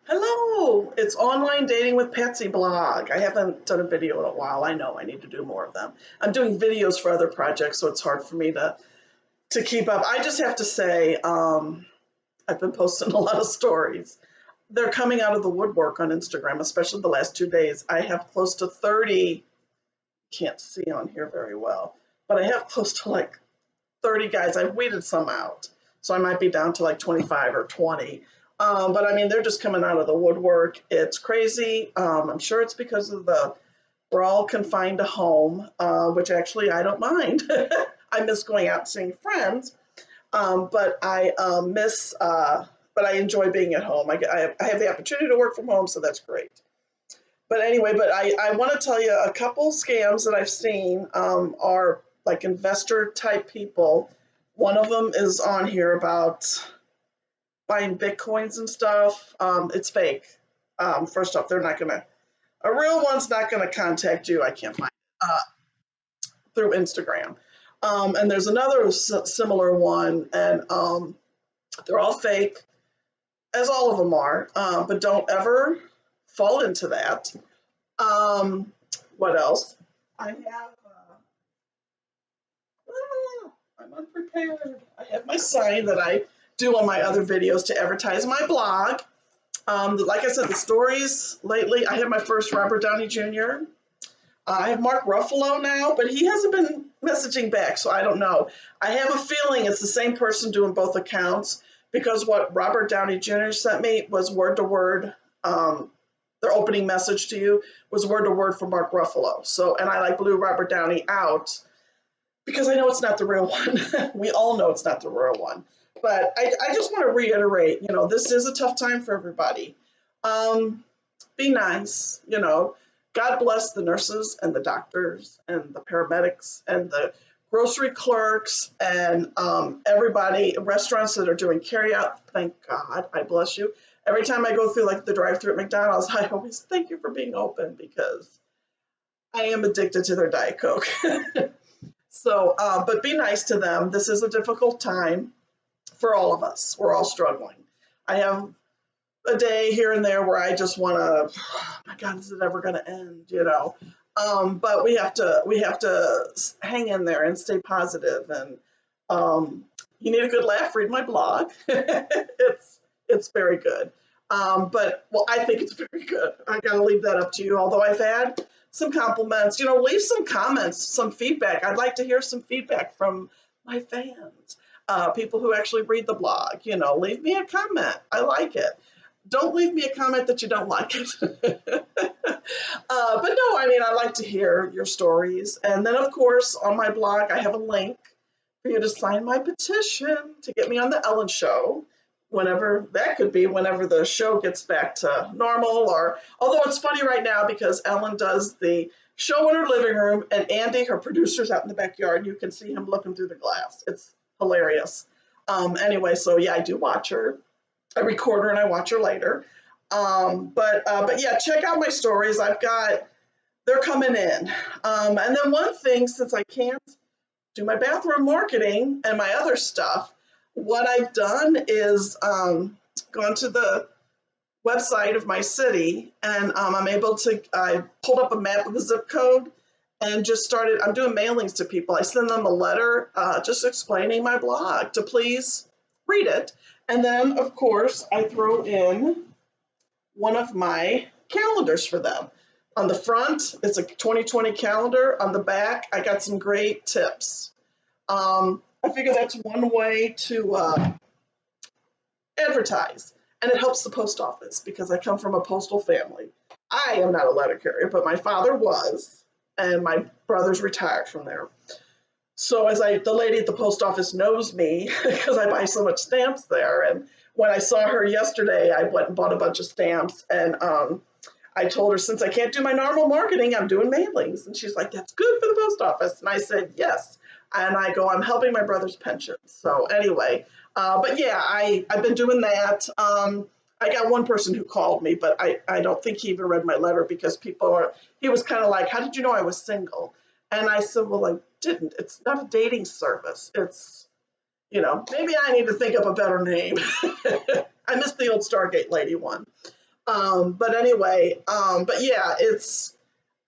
Hello, it's Online Dating with Patsy blog. I haven't done a video in a while. I know I need to do more of them. I'm doing videos for other projects, so it's hard for me to keep up. I just have to say, I've been posting a lot of stories. They're coming out of the woodwork on Instagram, especially the last 2 days. I have close to 30, can't see on here very well, but I have close to like 30 guys. I've weeded some out. So I might be down to like 25 or 20. But I mean, they're just coming out of the woodwork. It's crazy. I'm sure it's because of we're all confined to home, which actually I don't mind. I miss going out and seeing friends, but but I enjoy being at home. I have the opportunity to work from home, so that's great. But anyway, I want to tell you a couple scams that I've seen are like investor type people. One of them is on here about buying bitcoins and stuff. It's fake. First off, they're not gonna. A real one's not gonna contact you. I can't find it through Instagram. And there's another similar one, and they're all fake, as all of them are. But don't ever fall into that. Um, what else? I have. I'm unprepared. I have my sign that I do on my other videos to advertise my blog. Like I said, the stories lately, I have my first Robert Downey Jr. I have Mark Ruffalo now, but he hasn't been messaging back, so I don't know. I have a feeling it's the same person doing both accounts because what Robert Downey Jr. sent me was word to word. Their opening message to you was word to word for Mark Ruffalo. So, and I like blew Robert Downey out because I know it's not the real one. We all know it's not the real one. But I just want to reiterate, this is a tough time for everybody. Um, be nice, God bless the nurses and the doctors and the paramedics and the grocery clerks and everybody, restaurants that are doing carry out. Thank God, I bless you. Every time I go through like the drive through at McDonald's, I always thank you for being open because I am addicted to their Diet Coke. So, but be nice to them. This is a difficult time for all of us. We're all struggling. I have a day here and there where I just want to, oh my God, is it ever going to end? But we have to hang in there and stay positive. And you need a good laugh. Read my blog. It's very good. But well, I think it's very good. I got to leave that up to you. Although I've had some compliments, leave some comments, some feedback. I'd like to hear some feedback from my fans, people who actually read the blog. Leave me a comment. I like it. Don't leave me a comment that you don't like it. But no, I mean, I like to hear your stories. And then, of course, on my blog, I have a link for you to sign my petition to get me on the Ellen Show, whenever that could be, whenever the show gets back to normal. Or although it's funny right now because Ellen does the show in her living room, and Andy, her producer's out in the backyard. You can see him looking through the glass. It's hilarious. Anyway, so yeah, I do watch her. I record her and I watch her later. But yeah, check out my stories. They're coming in. And then one thing, since I can't do my bathroom marketing and my other stuff, what I've done is gone to the website of my city, and I pulled up a map of the zip code and just started, I'm doing mailings to people. I send them a letter just explaining my blog to please read it. And then, of course, I throw in one of my calendars for them. On the front, it's a 2020 calendar. On the back, I got some great tips. I figure that's one way to advertise, and it helps the post office because I come from a postal family. I am not a letter carrier, but my father was, and my brother's retired from there. So the lady at the post office knows me because I buy so much stamps there. And when I saw her yesterday, I went and bought a bunch of stamps. And I told her, since I can't do my normal marketing, I'm doing mailings. And she's like, that's good for the post office. And I said, yes. And I go, I'm helping my brother's pension. So anyway, but yeah, I've been doing that. I got one person who called me, but I don't think he even read my letter because he was kind of like, how did you know I was single? And I said, well, I didn't. It's not a dating service. It's, maybe I need to think of a better name. I missed the old Stargate lady one. But anyway, but yeah,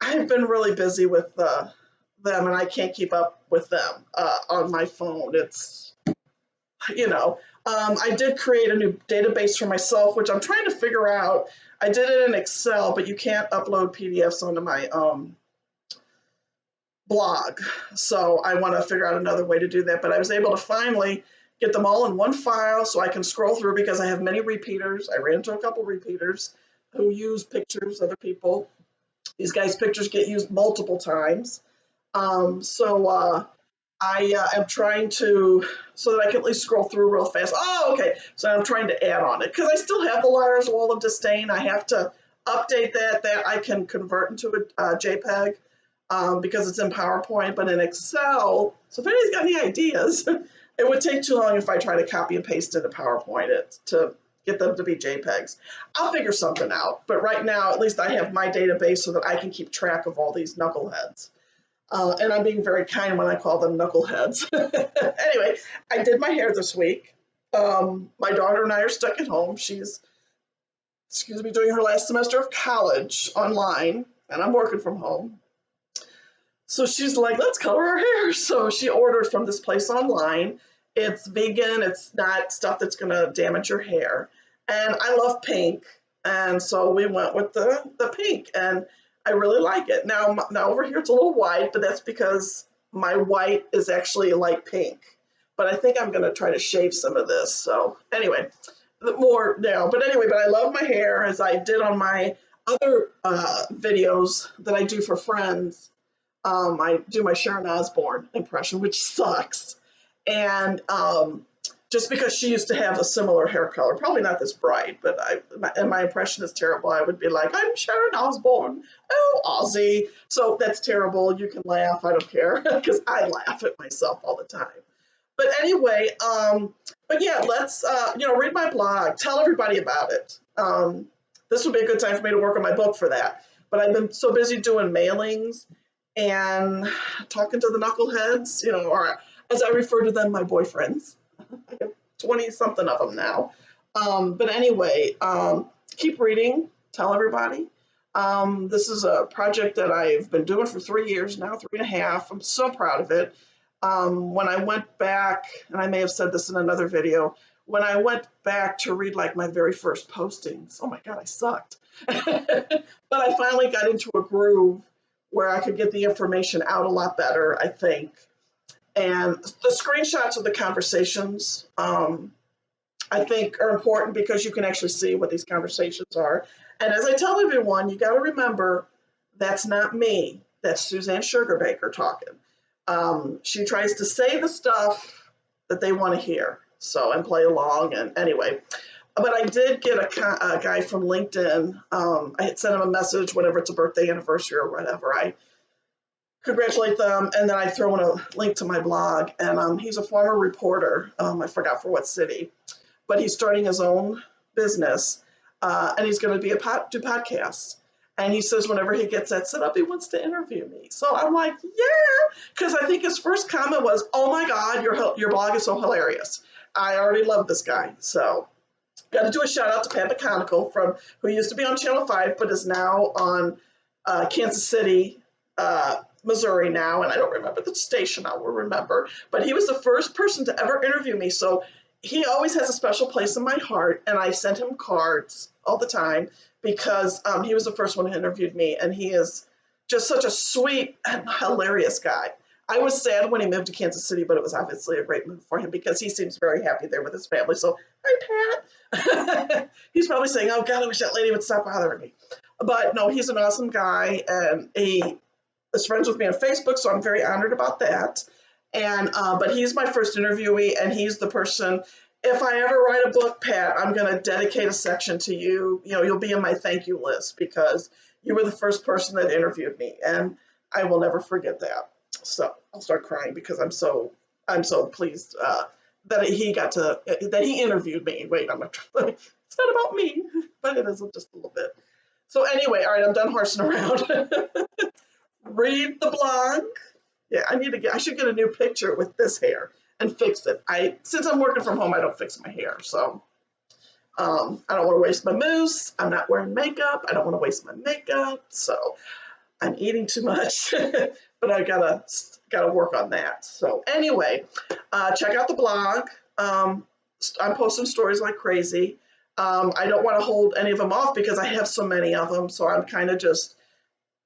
I've been really busy with them, and I can't keep up with them on my phone. It's, you know, I did create a new database for myself, which I'm trying to figure out. I did it in Excel, but you can't upload PDFs onto my blog. So I want to figure out another way to do that. But I was able to finally get them all in one file so I can scroll through because I have many repeaters. I ran into a couple repeaters who use pictures, other people. These guys' pictures get used multiple times. So I am trying to, so that I can at least scroll through real fast. Oh, okay. So I'm trying to add on it because I still have the Liar's Wall of Disdain. I have to update that I can convert into a JPEG because it's in PowerPoint, but in Excel. So if anybody's got any ideas, it would take too long if I try to copy and paste into PowerPoint to get them to be JPEGs. I'll figure something out. But right now, at least I have my database so that I can keep track of all these knuckleheads. And I'm being very kind when I call them knuckleheads. Anyway, I did my hair this week. My daughter and I are stuck at home. She's, excuse me, doing her last semester of college online, and I'm working from home. So she's like, let's color our hair. So she ordered from this place online. It's vegan. It's not stuff that's going to damage your hair. And I love pink. And so we went with the pink. And I really like it. Now over here it's a little white, but that's because my white is actually light pink. But I think I'm going to try to shave some of this. So anyway, more now. But anyway, but I love my hair as I did on my other videos that I do for friends. I do my Sharon Osbourne impression, which sucks. And just because she used to have a similar hair color, probably not this bright, but my impression is terrible. I would be like, I'm Sharon Osbourne. Oh, Ozzy. So that's terrible. You can laugh. I don't care because I laugh at myself all the time. But anyway, but yeah, let's, read my blog. Tell everybody about it. This would be a good time for me to work on my book for that. But I've been so busy doing mailings and talking to the knuckleheads, or as I refer to them, my boyfriends. I have 20 something of them now. But anyway, keep reading, tell everybody. This is a project that I've been doing for 3 years now, 3.5. I'm so proud of it. When I went back, and I may have said this in another video, when I went back to read like my very first postings, oh my God, I sucked. But I finally got into a groove where I could get the information out a lot better, I think. And the screenshots of the conversations, I think, are important because you can actually see what these conversations are. And as I tell everyone, you got to remember that's not me. That's Suzanne Sugarbaker talking. She tries to say the stuff that they want to hear, and play along. And anyway, but I did get a guy from LinkedIn. I had sent him a message whenever it's a birthday, anniversary, or whatever. I congratulate them, and then I throw in a link to my blog. And he's a former reporter. I forgot for what city, but he's starting his own business, and he's going to do podcasts. And he says whenever he gets that set up, he wants to interview me. So I'm like, yeah, because I think his first comment was, "Oh my God, your blog is so hilarious. I already love this guy." So got to do a shout out to Pat McConicle who used to be on Channel 5, but is now on Kansas City, Missouri now, and I don't remember the station. I will remember, but he was the first person to ever interview me. So he always has a special place in my heart, and I sent him cards all the time because he was the first one who interviewed me, and he is just such a sweet and hilarious guy. I was sad when he moved to Kansas City, but it was obviously a great move for him because he seems very happy there with his family. So, hi, Pat. He's probably saying, oh, God, I wish that lady would stop bothering me. But no, he's an awesome guy, and he is friends with me on Facebook, so I'm very honored about that. And but he's my first interviewee, and he's the person. If I ever write a book, Pat, I'm going to dedicate a section to you. You'll be in my thank you list because you were the first person that interviewed me, and I will never forget that. So I'll start crying because I'm so pleased that he interviewed me. Wait, it's not about me, but it is just a little bit. So anyway, all right, I'm done horsing around. Read the blog. Yeah, I should get a new picture with this hair and fix it. Since I'm working from home, I don't fix my hair. So I don't want to waste my mousse. I'm not wearing makeup. I don't want to waste my makeup. So I'm eating too much, but I gotta work on that. So anyway, check out the blog. I'm posting stories like crazy. I don't want to hold any of them off because I have so many of them. So I'm kind of just,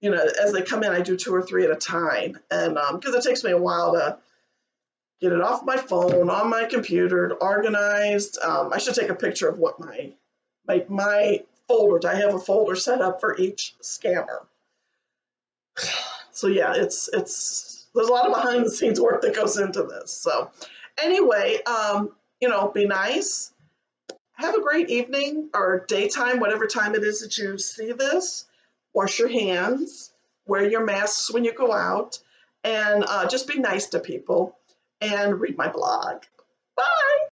as they come in, I do 2 or 3 at a time, and because it takes me a while to get it off my phone, on my computer, organized. I should take a picture of what my folders. I have a folder set up for each scammer. So yeah, it's there's a lot of behind the scenes work that goes into this. So anyway, be nice. Have a great evening or daytime, whatever time it is that you see this. Wash your hands, wear your masks when you go out, and just be nice to people and read my blog. Bye.